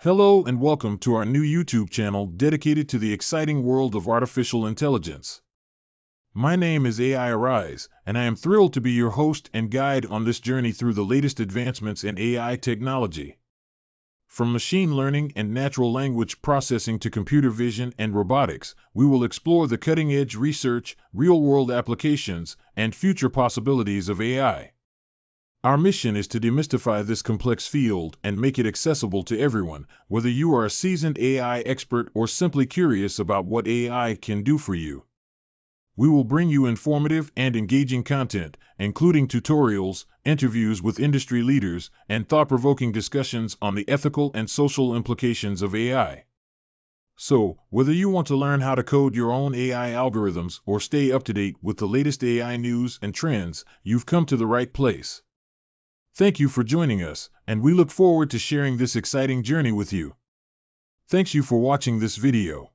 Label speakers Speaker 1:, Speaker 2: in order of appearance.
Speaker 1: Hello and welcome to our new YouTube channel dedicated to the exciting world of artificial intelligence. My name is AI Arise, and I am thrilled to be your host and guide on this journey through the latest advancements in AI technology. From machine learning and natural language processing to computer vision and robotics, we will explore the cutting-edge research, real-world applications, and future possibilities of AI. Our mission is to demystify this complex field and make it accessible to everyone, whether you are a seasoned AI expert or simply curious about what AI can do for you. We will bring you informative and engaging content, including tutorials, interviews with industry leaders, and thought-provoking discussions on the ethical and social implications of AI. So, whether you want to learn how to code your own AI algorithms or stay up to date with the latest AI news and trends, you've come to the right place. Thank you for joining us, and we look forward to sharing this exciting journey with you. Thanks you for watching this video.